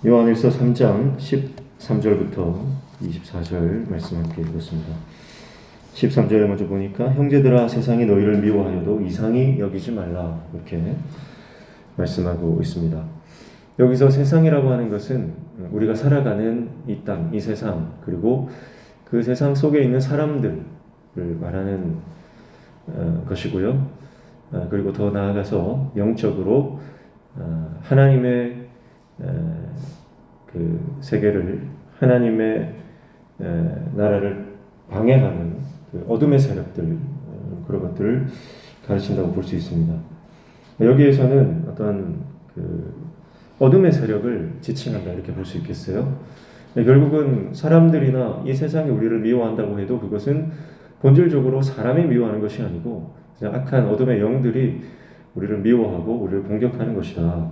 요한일서 3장 13절부터 24절 말씀 함께 읽었습니다. 13절에 먼저 보니까 형제들아 세상이 너희를 미워하여도 이상히 여기지 말라 이렇게 말씀하고 있습니다. 여기서 세상이라고 하는 것은 우리가 살아가는 이 땅, 이 세상, 그리고 그 세상 속에 있는 사람들을 말하는 것이고요. 그리고 더 나아가서 영적으로 하나님의 그 세계를, 하나님의 나라를 방해하는 그 어둠의 세력들, 그런 것들을 가르친다고 볼 수 있습니다. 여기에서는 어떤 그 어둠의 세력을 지칭한다 이렇게 볼 수 있겠어요. 결국은 사람들이나 이 세상이 우리를 미워한다고 해도 그것은 본질적으로 사람이 미워하는 것이 아니고 그냥 악한 어둠의 영들이 우리를 미워하고 우리를 공격하는 것이다.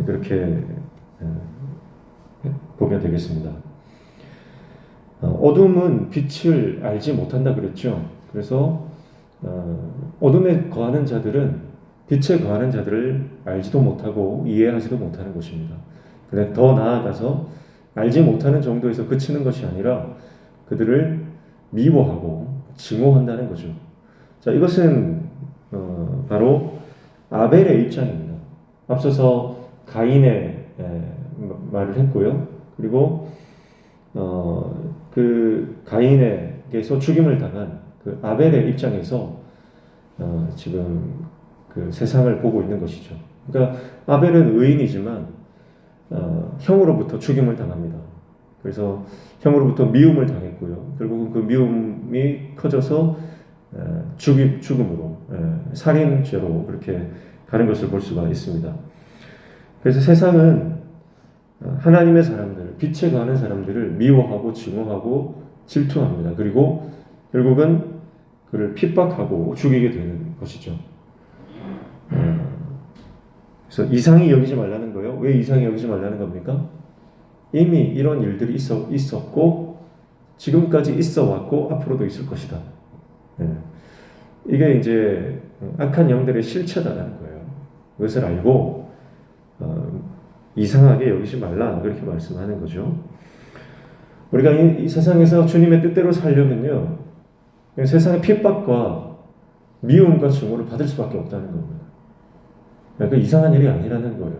그렇게 보면 되겠습니다. 어둠은 빛을 알지 못한다 그랬죠. 그래서 어둠에 거하는 자들은 빛에 거하는 자들을 알지도 못하고 이해하지도 못하는 것입니다. 그런데 더 나아가서 알지 못하는 정도에서 그치는 것이 아니라 그들을 미워하고 증오한다는 거죠. 자, 이것은 바로 아벨의 입장입니다. 앞서서 가인의 말을 했고요. 그리고 그 가인에게서 죽임을 당한 그 아벨의 입장에서 지금 그 세상을 보고 있는 것이죠. 그러니까 아벨은 의인이지만 형으로부터 죽임을 당합니다. 그래서 형으로부터 미움을 당했고요. 결국은 그 미움이 커져서 죽음으로 살인죄로 그렇게 가는 것을 볼 수가 있습니다. 그래서 세상은 하나님의 사람들, 빛에 거하는 사람들을 미워하고 증오하고 질투합니다. 그리고 결국은 그를 핍박하고 죽이게 되는 것이죠. 그래서 이상히 여기지 말라는 거예요. 왜 이상히 여기지 말라는 겁니까? 이미 이런 일들이 있었고 지금까지 있어 왔고 앞으로도 있을 것이다. 이게 이제 악한 영들의 실체다라는 거예요. 그것을 알고 이상하게 여기지 말라 그렇게 말씀하는 거죠. 우리가 이 세상에서 주님의 뜻대로 살려면요, 세상의 핍박과 미움과 증오를 받을 수밖에 없다는 겁니다. 그 이상한 일이 아니라는 거예요.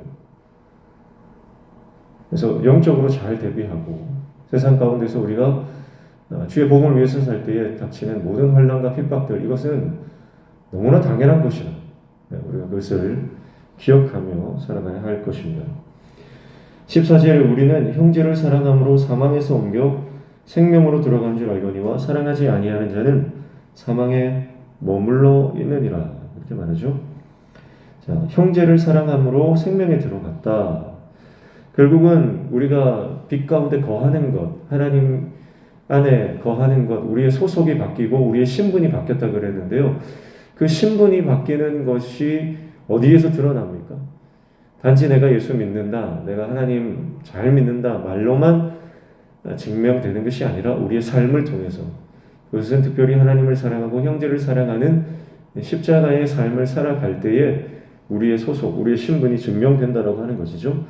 그래서 영적으로 잘 대비하고 세상 가운데서 우리가 주의 복음을 위해서 살 때에 닥치는 모든 환난과 핍박들, 이것은 너무나 당연한 것이다. 우리가 그것을 기억하며 살아가야 할 것입니다. 14절에 우리는 형제를 사랑함으로 사망에서 옮겨 생명으로 들어간 줄 알거니와 사랑하지 아니하는 자는 사망에 머물러 있느니라 이렇게 말하죠. 자, 형제를 사랑함으로 생명에 들어갔다. 결국은 우리가 빛 가운데 거하는 것, 하나님 안에 거하는 것, 우리의 소속이 바뀌고 우리의 신분이 바뀌었다 그랬는데요. 그 신분이 바뀌는 것이 어디에서 드러납니까? 단지 내가 예수 믿는다, 내가 하나님 잘 믿는다 말로만 증명되는 것이 아니라 우리의 삶을 통해서, 그것은 특별히 하나님을 사랑하고 형제를 사랑하는 십자가의 삶을 살아갈 때에 우리의 소속, 우리의 신분이 증명된다라고 하는 것이죠.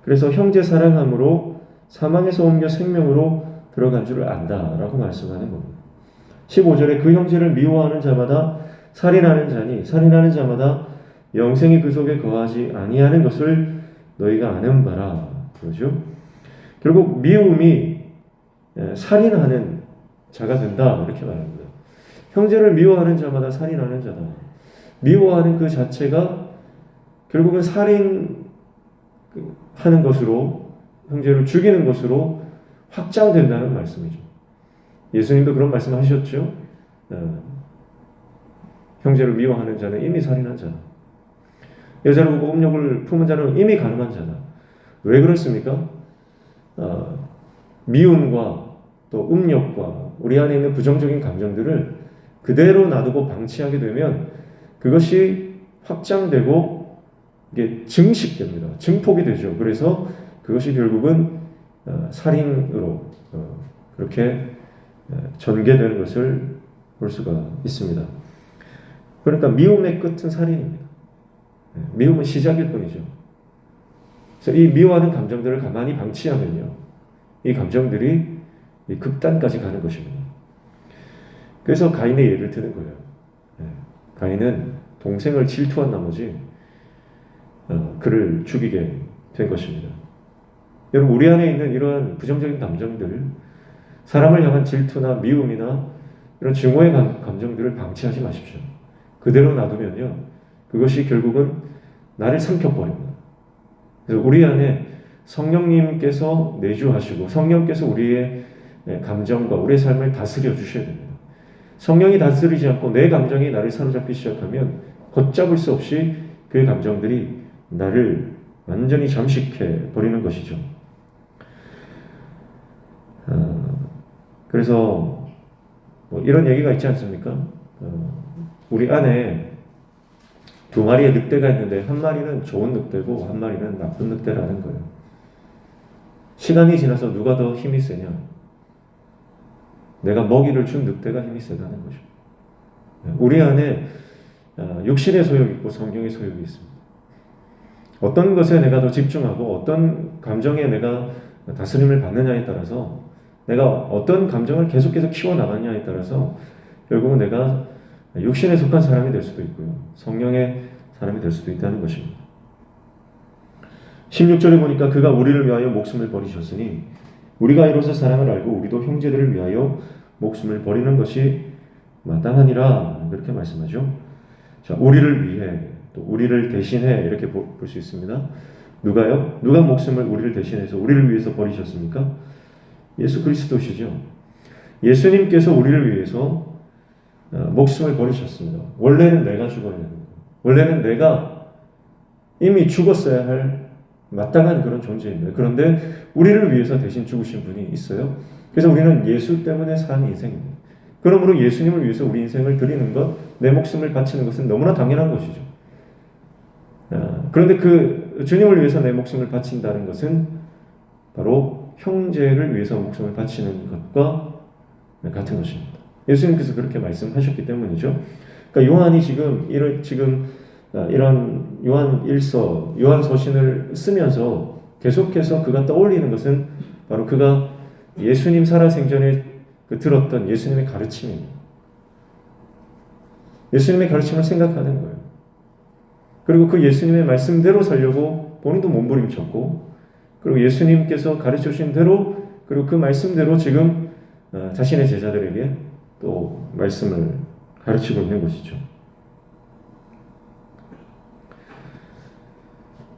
그래서 형제 사랑함으로 사망에서 옮겨 생명으로 들어간 줄을 안다라고 말씀하는 겁니다. 15절에 그 형제를 미워하는 자마다 살인하는 자니 살인하는 자마다 영생이 그 속에 거하지 아니하는 것을 너희가 아는 바라. 그러죠. 결국 미움이 살인하는 자가 된다 이렇게 말합니다. 형제를 미워하는 자마다 살인하는 자다. 미워하는 그 자체가 결국은 살인하는 것으로, 형제를 죽이는 것으로 확장된다는 말씀이죠. 예수님도 그런 말씀하셨죠. 형제를 미워하는 자는 이미 살인한 자다. 여자를 보고 음욕을 품은 자는 이미 가늠한 자다. 왜 그렇습니까? 미움과 또 음욕과 우리 안에 있는 부정적인 감정들을 그대로 놔두고 방치하게 되면 그것이 확장되고 이게 증식됩니다. 증폭이 되죠. 그래서 그것이 결국은 살인으로 그렇게 전개되는 것을 볼 수가 있습니다. 그러니까 미움의 끝은 살인입니다. 미움은 시작일 뿐이죠. 그래서 이 미워하는 감정들을 가만히 방치하면요, 이 감정들이 이 극단까지 가는 것입니다. 그래서 가인의 예를 드는 거예요. 가인은 동생을 질투한 나머지 그를 죽이게 된 것입니다. 여러분, 우리 안에 있는 이러한 부정적인 감정들, 사람을 향한 질투나 미움이나 이런 증오의 감정들을 방치하지 마십시오. 그대로 놔두면요, 그것이 결국은 나를 삼켜버립니다. 그래서 우리 안에 성령님께서 내주하시고 성령께서 우리의 감정과 우리의 삶을 다스려 주셔야 됩니다. 성령이 다스리지 않고 내 감정이 나를 사로잡기 시작하면 걷잡을 수 없이 그 감정들이 나를 완전히 잠식해 버리는 것이죠. 그래서 뭐 이런 얘기가 있지 않습니까? 우리 안에 두 마리의 늑대가 있는데 한 마리는 좋은 늑대고 한 마리는 나쁜 늑대라는 거예요. 시간이 지나서 누가 더 힘이 세냐? 내가 먹이를 준 늑대가 힘이 세다는 거죠. 우리 안에 육신의 소욕이 있고 성경의 소욕이 있습니다. 어떤 것에 내가 더 집중하고 어떤 감정에 내가 다스림을 받느냐에 따라서, 내가 어떤 감정을 계속해서 키워나가느냐에 따라서 결국은 내가 육신에 속한 사람이 될 수도 있고요, 성령의 사람이 될 수도 있다는 것입니다. 16절에 보니까 그가 우리를 위하여 목숨을 버리셨으니 우리가 이로써 사랑을 알고 우리도 형제들을 위하여 목숨을 버리는 것이 마땅하니라, 그렇게 말씀하죠. 자, 우리를 위해, 또 우리를 대신해, 이렇게 볼 수 있습니다. 누가요? 누가 목숨을 우리를 대신해서 우리를 위해서 버리셨습니까? 예수 그리스도시죠. 예수님께서 우리를 위해서 목숨을 버리셨습니다. 원래는 내가 죽어야 되는 거예요. 원래는 내가 이미 죽었어야 할 마땅한 그런 존재입니다. 그런데 우리를 위해서 대신 죽으신 분이 있어요. 그래서 우리는 예수 때문에 산 인생입니다. 그러므로 예수님을 위해서 우리 인생을 드리는 것, 내 목숨을 바치는 것은 너무나 당연한 것이죠. 그런데 그 주님을 위해서 내 목숨을 바친다는 것은 바로 형제를 위해서 목숨을 바치는 것과 같은 것입니다. 예수님께서 그렇게 말씀하셨기 때문이죠. 그러니까 요한이 지금 이런 요한 1서, 요한 서신을 쓰면서 계속해서 그가 떠올리는 것은 바로 그가 예수님 살아생전에 들었던 예수님의 가르침입니다. 예수님의 가르침을 생각하는 거예요. 그리고 그 예수님의 말씀대로 살려고 본인도 몸부림쳤고, 그리고 예수님께서 가르쳐 주신 대로, 그리고 그 말씀대로 지금 자신의 제자들에게 또 말씀을 가르치고 있는 것이죠.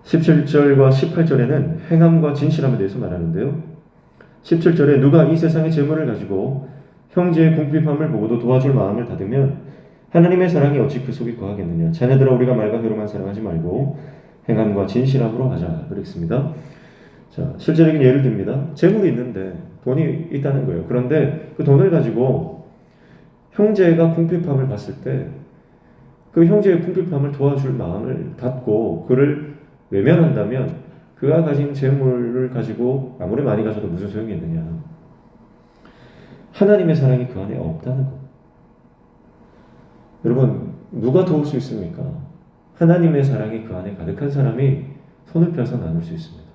17절과 18절에는 행함과 진실함에 대해서 말하는데요. 17절에 누가 이 세상의 재물을 가지고 형제의 궁핍함을 보고도 도와줄 마음을 닫으면 하나님의 사랑이 어찌 그 속에 거하겠느냐. 자녀들아, 우리가 말과 혀로만 사랑하지 말고 행함과 진실함으로 하자, 그랬습니다. 자, 실제적인 예를 듭니다. 재물이 있는데 돈이 있다는 거예요. 그런데 그 돈을 가지고 형제가 궁핍함을 봤을 때 그 형제의 궁핍함을 도와줄 마음을 닫고 그를 외면한다면 그가 가진 재물을 가지고 아무리 많이 가져도 무슨 소용이 있느냐. 하나님의 사랑이 그 안에 없다는 것. 여러분, 누가 도울 수 있습니까? 하나님의 사랑이 그 안에 가득한 사람이 손을 펴서 나눌 수 있습니다.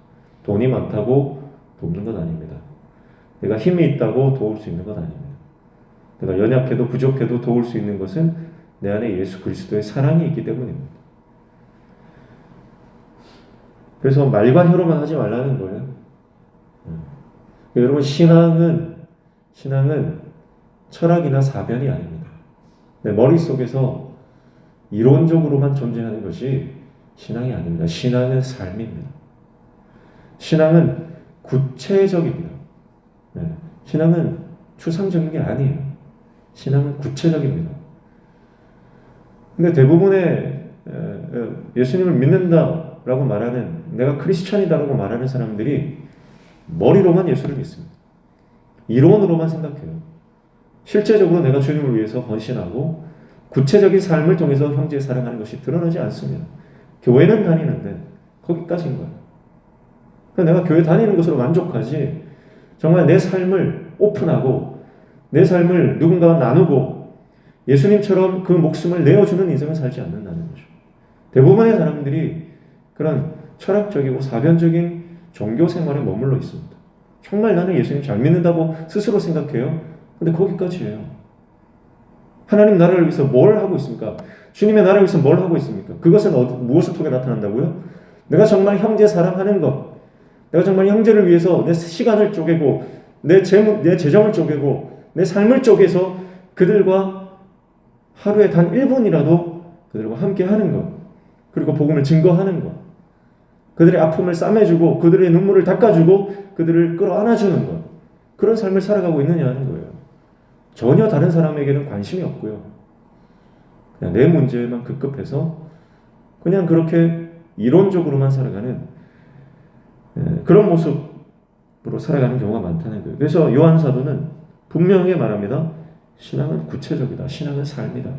돈이 많다고 돕는 것 아닙니다. 내가 힘이 있다고 도울 수 있는 것 아닙니다. 내가 연약해도 부족해도 도울 수 있는 것은 내 안에 예수 그리스도의 사랑이 있기 때문입니다. 그래서 말과 혀로만 하지 말라는 거예요. 여러분, 신앙은 철학이나 사변이 아닙니다. 내 머릿속에서 이론적으로만 존재하는 것이 신앙이 아닙니다. 신앙은 삶입니다. 신앙은 구체적입니다. 신앙은 추상적인 게 아니에요. 신앙은 구체적입니다. 근데 대부분의 예수님을 믿는다라고 말하는, 내가 크리스찬이다라고 말하는 사람들이 머리로만 예수를 믿습니다. 이론으로만 생각해요. 실제적으로 내가 주님을 위해서 헌신하고 구체적인 삶을 통해서 형제를 사랑하는 것이 드러나지 않습니다. 교회는 다니는데 거기까지인 거예요. 내가 교회 다니는 것으로 만족하지, 정말 내 삶을 오픈하고 내 삶을 누군가와 나누고 예수님처럼 그 목숨을 내어주는 인생을 살지 않는다는 거죠. 대부분의 사람들이 그런 철학적이고 사변적인 종교 생활에 머물러 있습니다. 정말 나는 예수님 잘 믿는다고 스스로 생각해요. 근데 거기까지예요. 하나님 나라를 위해서 뭘 하고 있습니까? 주님의 나라를 위해서 뭘 하고 있습니까? 그것은 무엇을 통해 나타난다고요? 내가 정말 형제 사랑하는 것, 내가 정말 형제를 위해서 내 시간을 쪼개고 내 재정을 쪼개고 내 삶을 쪼개서 그들과 하루에 단 1분이라도 그들과 함께 하는 것, 그리고 복음을 증거하는 것, 그들의 아픔을 싸매주고 그들의 눈물을 닦아주고 그들을 끌어안아주는 것, 그런 삶을 살아가고 있느냐는 거예요. 전혀 다른 사람에게는 관심이 없고요. 그냥 내 문제에만 급급해서 그냥 그렇게 이론적으로만 살아가는 그런 모습으로 살아가는 경우가 많다는 거예요. 그래서 요한 사도는 분명히 말합니다. 신앙은 구체적이다. 신앙은 삶이다.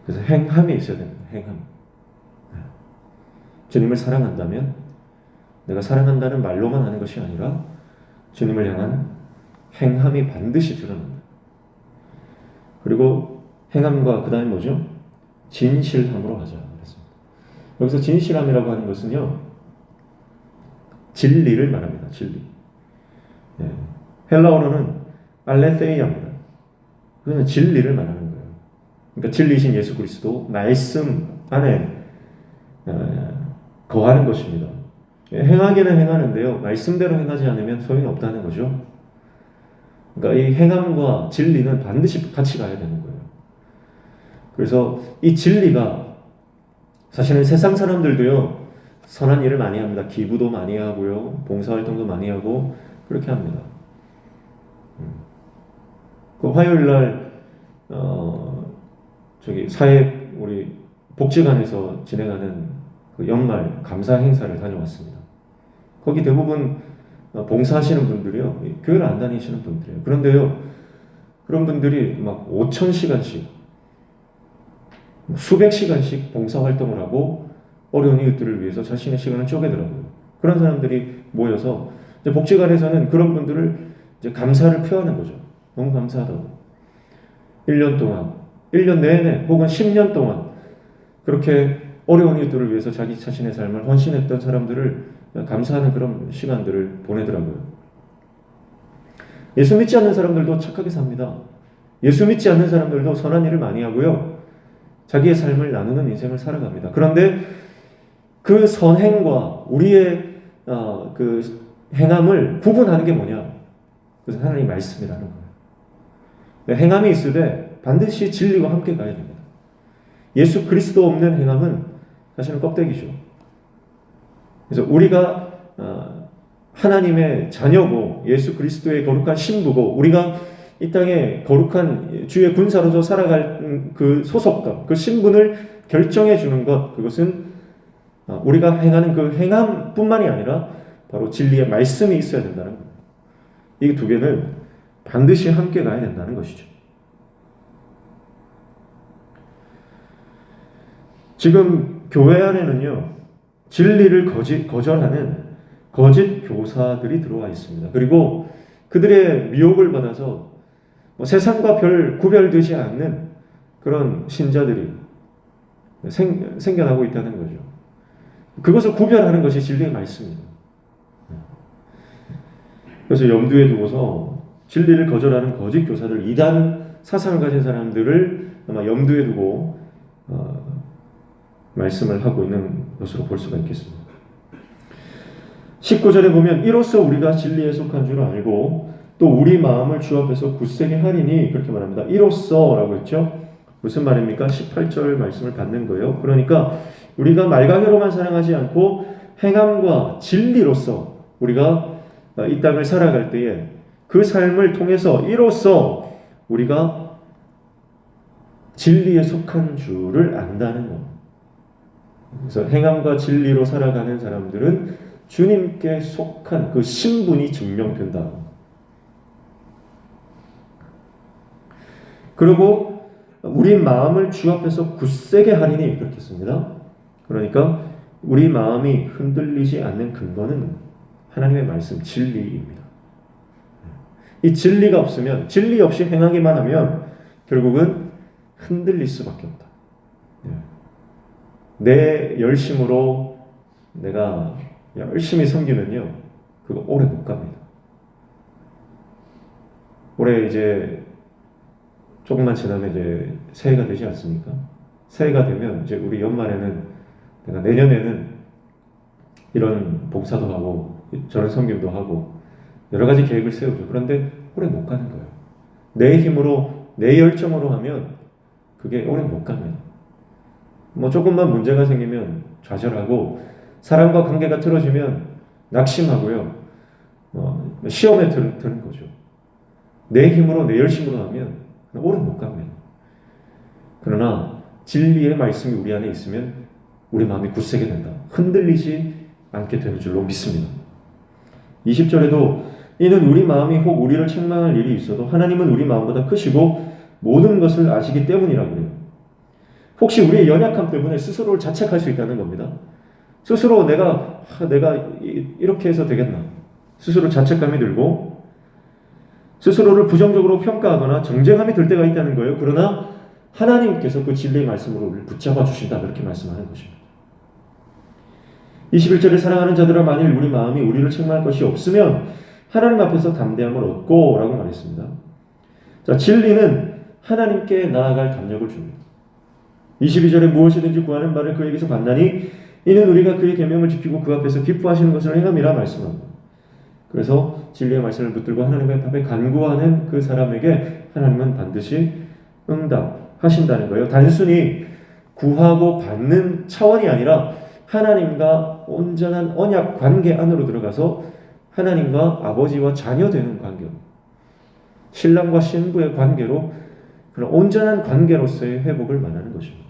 그래서 행함이 있어야 됩니다. 행함. 주님을 사랑한다면 내가 사랑한다는 말로만 하는 것이 아니라 주님을 향한 행함이 반드시 드러난다. 그리고 행함과 그 다음에 뭐죠? 진실함으로 하자. 그랬습니다. 여기서 진실함이라고 하는 것은요, 진리를 말합니다. 진리. 예. 헬라어로는 알레테이아입니다. 그거는 진리를 말하는 거예요. 그러니까 진리이신 예수 그리스도 말씀 안에 거하는 것입니다. 행하기는 행하는데요, 말씀대로 행하지 않으면 소용이 없다는 거죠. 그러니까 이 행함과 진리는 반드시 같이 가야 되는 거예요. 그래서 이 진리가 사실은 세상 사람들도요, 선한 일을 많이 합니다. 기부도 많이 하고요, 봉사활동도 많이 하고 그렇게 합니다. 그 화요일 날 사회 우리 복지관에서 진행하는 그 연말 감사 행사를 다녀왔습니다. 거기 대부분 봉사하시는 분들이요, 교회를 안 다니시는 분들이에요. 그런데요, 그런 분들이 막 5,000시간씩, 수백 시간씩 봉사활동을 하고 어려운 이웃들을 위해서 자신의 시간을 쪼개더라고요. 그런 사람들이 모여서 이제 복지관에서는 그런 분들을 이제 감사를 표하는 거죠. 너무 감사하다고. 1년 동안, 1년 내내 혹은 10년 동안 그렇게 어려운 이웃들을 위해서 자기 자신의 삶을 헌신했던 사람들을 감사하는 그런 시간들을 보내더라고요. 예수 믿지 않는 사람들도 착하게 삽니다. 예수 믿지 않는 사람들도 선한 일을 많이 하고요, 자기의 삶을 나누는 인생을 살아갑니다. 그런데 그 선행과 우리의 그 행함을 구분하는 게 뭐냐? 그래서 하나님의 말씀이라는 거예요. 행함이 있으되 반드시 진리와 함께 가야 됩니다. 예수 그리스도 없는 행함은 사실은 껍데기죠. 그래서 우리가 하나님의 자녀고 예수 그리스도의 거룩한 신부고 우리가 이 땅에 거룩한 주의 군사로서 살아갈 그 소속감, 그 신분을 결정해 주는 것, 그것은 우리가 행하는 그 행함뿐만이 아니라 바로 진리의 말씀이 있어야 된다는 겁니다. 이 두 개는 반드시 함께 가야 된다는 것이죠. 지금 교회 안에는요, 진리를 거절하는 거짓 교사들이 들어와 있습니다. 그리고 그들의 미혹을 받아서 세상과 별 구별되지 않는 그런 신자들이 생겨나고 있다는 거죠. 그것을 구별하는 것이 진리의 말씀입니다. 그래서 염두에 두고서 진리를 거절하는 거짓 교사들, 이단 사상을 가진 사람들을 아마 염두에 두고 말씀을 하고 있는 것으로 볼 수가 있겠습니다. 19절에 보면 이로써 우리가 진리에 속한 줄 알고 또 우리 마음을 주 앞에서 굳세게 하리니, 그렇게 말합니다. 이로써 라고 했죠. 무슨 말입니까? 18절 말씀을 받는 거예요. 그러니까 우리가 말강해로만 사랑하지 않고 행함과 진리로서 우리가 이 땅을 살아갈 때에 그 삶을 통해서 이로써 우리가 진리에 속한 줄을 안다는 것. 그래서 행함과 진리로 살아가는 사람들은 주님께 속한 그 신분이 증명된다. 그리고 우리 마음을 주 앞에서 굳세게 하리니, 그렇게 씁니다. 그러니까 우리 마음이 흔들리지 않는 근거는 하나님의 말씀, 진리입니다. 이 진리가 없으면, 진리 없이 행하기만 하면 결국은 흔들릴 수밖에 없다. 내 열심으로 내가 열심히 섬기면요, 그거 오래 못 갑니다. 올해 이제 조금만 지나면 이제 새해가 되지 않습니까? 새해가 되면 이제 우리 연말에는 내가 내년에는 이런 봉사도 하고 저런 섬김도 하고 여러 가지 계획을 세우죠. 그런데 오래 못 가는 거예요. 내 힘으로 내 열정으로 하면 그게 오래 못 갑니다. 뭐 조금만 문제가 생기면 좌절하고 사람과 관계가 틀어지면 낙심하고요. 시험에 드는 거죠. 내 힘으로 내 열심으로 하면 오래 못 갑니다. 그러나 진리의 말씀이 우리 안에 있으면 우리 마음이 굳세게 된다. 흔들리지 않게 되는 줄로 믿습니다. 20절에도 이는 우리 마음이 혹 우리를 책망할 일이 있어도 하나님은 우리 마음보다 크시고 모든 것을 아시기 때문이라고 해요. 혹시 우리의 연약함 때문에 스스로를 자책할 수 있다는 겁니다. 스스로 내가 이렇게 해서 되겠나? 스스로 자책감이 들고 스스로를 부정적으로 평가하거나 정죄감이 들 때가 있다는 거예요. 그러나 하나님께서 그 진리의 말씀으로 우리를 붙잡아 주신다. 그렇게 말씀하는 것입니다. 21절에 사랑하는 자들아 만일 우리 마음이 우리를 책망할 것이 없으면 하나님 앞에서 담대함을 얻고 라고 말했습니다. 자, 진리는 하나님께 나아갈 담력을 줍니다. 22절에 무엇이든지 구하는 바를 그에게서 받나니 이는 우리가 그의 계명을 지키고 그 앞에서 기뻐하시는 것을 행함이라 말씀합니다. 그래서 진리의 말씀을 붙들고 하나님의 앞에 간구하는 그 사람에게 하나님은 반드시 응답하신다는 거예요. 단순히 구하고 받는 차원이 아니라 하나님과 온전한 언약 관계 안으로 들어가서 하나님과 아버지와 자녀 되는 관계, 신랑과 신부의 관계로 그런 온전한 관계로서의 회복을 말하는 것입니다.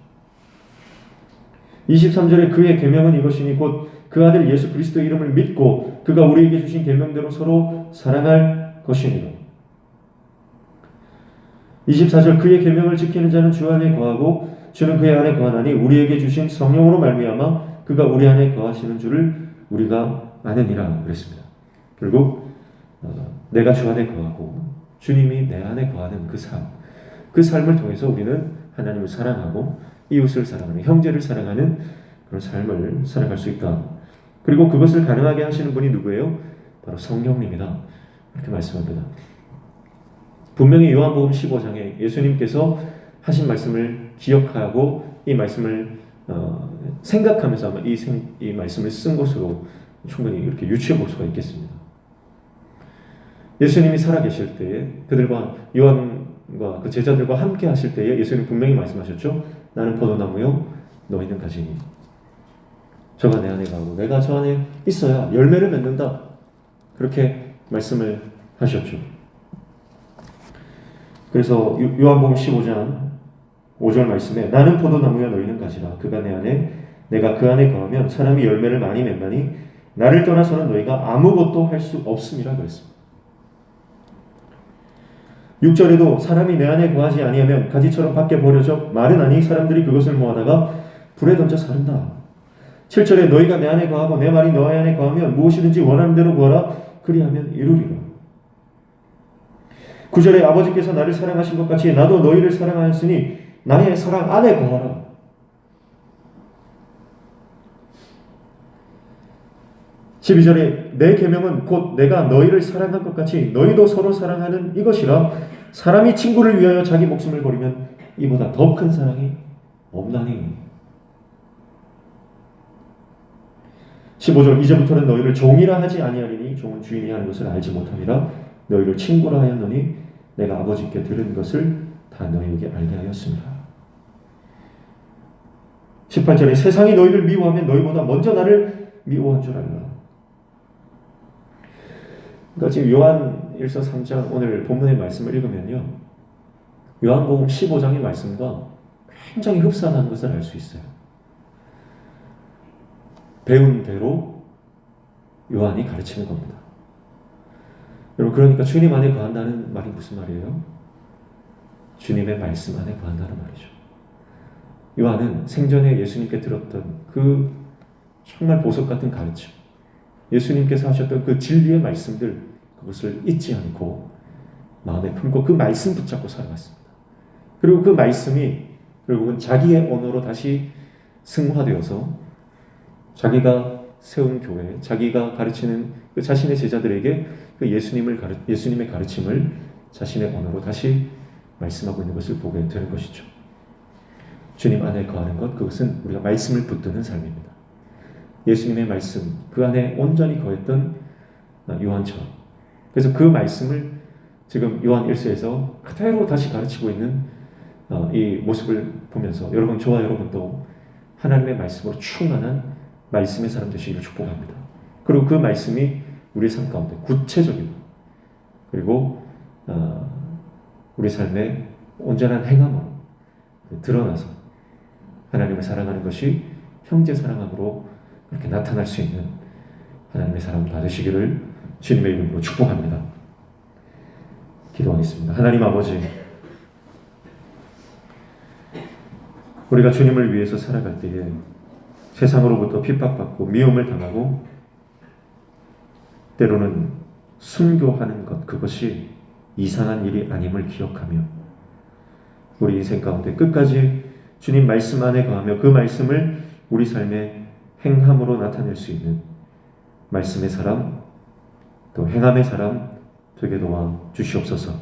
23절에 그의 계명은 이것이니 곧 그 아들 예수 그리스도의 이름을 믿고 그가 우리에게 주신 계명대로 서로 사랑할 것이니라. 24절 그의 계명을 지키는 자는 주 안에 거하고 주는 그의 안에 거하나니 우리에게 주신 성령으로 말미암아 그가 우리 안에 거하시는 줄을 우리가 아느니라 그랬습니다. 결국 내가 주 안에 거하고 주님이 내 안에 거하는 그 삶을 통해서 우리는 하나님을 사랑하고 이웃을 사랑하는, 형제를 사랑하는 그런 삶을 살아갈 수 있다. 그리고 그것을 가능하게 하시는 분이 누구예요? 바로 성령님이다. 이렇게 말씀합니다. 분명히 요한복음 15장에 예수님께서 하신 말씀을 기억하고 이 말씀을 생각하면서 아마 이 말씀을 쓴 것으로 충분히 이렇게 유추해 볼 수가 있겠습니다. 예수님이 살아계실 때에 그들과 요한과 그 제자들과 함께 하실 때에 예수님 분명히 말씀하셨죠. 나는 포도나무요 너희는 가지니 저가 내 안에 가고 내가 저 안에 있어야 열매를 맺는다. 그렇게 말씀을 하셨죠. 그래서 요한복음 15장 5절 말씀에 나는 포도나무야 너희는 가지라 그가 내 안에 내가 그 안에 거하면 사람이 열매를 많이 맺나니 나를 떠나서는 너희가 아무것도 할 수 없음이라 그랬습니다. 6절에도 사람이 내 안에 거하지 아니하면 가지처럼 밖에 버려져 마르나니 사람들이 그것을 모아다가 불에 던져 사른다. 7절에 너희가 내 안에 거하고 내 말이 너희 안에 거하면 무엇이든지 원하는 대로 구하라 그리하면 이루리라. 9절에 아버지께서 나를 사랑하신 것 같이 나도 너희를 사랑하였으니 나의 사랑 안에 거하라. 12절에 내 계명은 곧 내가 너희를 사랑한 것 같이 너희도 서로 사랑하는 이것이라. 사람이 친구를 위하여 자기 목숨을 버리면 이보다 더 큰 사랑이 없나니. 15절 이제부터는 너희를 종이라 하지 아니하리니 종은 주인이 하는 것을 알지 못함이라. 너희를 친구라 하였노니 내가 아버지께 들은 것을 다 너희에게 알게 하였습니다. 18절에 세상이 너희를 미워하면 너희보다 먼저 나를 미워한 줄 알라. 그러니까 지금 요한 1서 3장 오늘 본문의 말씀을 읽으면요, 요한복음 15장의 말씀과 굉장히 흡사하다는 것을 알 수 있어요. 배운 대로 요한이 가르치는 겁니다. 여러분, 그러니까 주님 안에 거한다는 말이 무슨 말이에요? 주님의 말씀 안에 거한다는 말이죠. 요한은 생전에 예수님께 들었던 그 정말 보석 같은 가르침, 예수님께서 하셨던 그 진리의 말씀들, 그것을 잊지 않고 마음에 품고 그 말씀 붙잡고 살아갔습니다. 그리고 그 말씀이 결국은 자기의 언어로 다시 승화되어서 자기가 세운 교회, 자기가 가르치는 그 자신의 제자들에게 그 예수님의 가르침을 자신의 언어로 다시 말씀하고 있는 것을 보게 되는 것이죠. 주님 안에 거하는 것, 그것은 우리가 말씀을 붙드는 삶입니다. 예수님의 말씀, 그 안에 온전히 거했던 요한처럼. 그래서 그 말씀을 지금 요한 1서에서 그대로 다시 가르치고 있는 이 모습을 보면서 저와 여러분도 하나님의 말씀으로 충만한 말씀의 사람 되시기를 축복합니다. 그리고 그 말씀이 우리 삶 가운데 구체적이고 그리고 우리 삶의 온전한 행함으로 드러나서 하나님을 사랑하는 것이 형제 사랑함으로 그렇게 나타날 수 있는 하나님의 사람 다 되시기를 주님의 이름으로 축복합니다. 기도하겠습니다. 하나님 아버지, 우리가 주님을 위해서 살아갈 때에 세상으로부터 핍박받고 미움을 당하고 때로는 순교하는 것, 그것이 이상한 일이 아님을 기억하며 우리 인생 가운데 끝까지 주님 말씀 안에 거하며 그 말씀을 우리 삶의 행함으로 나타낼 수 있는 말씀의 사람, 또 행함의 사람 되게 도와 주시옵소서.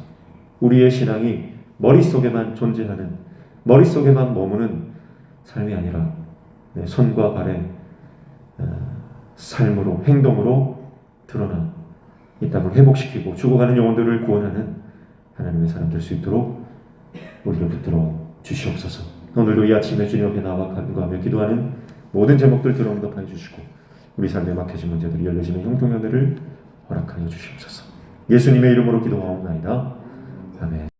우리의 신앙이 머릿속에만 존재하는, 머릿속에만 머무는 삶이 아니라 내 손과 발의 삶으로, 행동으로 드러나 이 땅을 회복시키고 죽어가는 영혼들을 구원하는 하나님의 사람 될 수 있도록 우리를 붙들어 주시옵소서. 오늘도 이 아침에 주님 앞에 나와 간구하며 기도하는 모든 제목들 들어 응답하여 주시고 우리 삶에 막혀진 문제들이 열려지는 형통연회를 허락하여 주시옵소서. 예수님의 이름으로 기도하옵나이다. 아멘.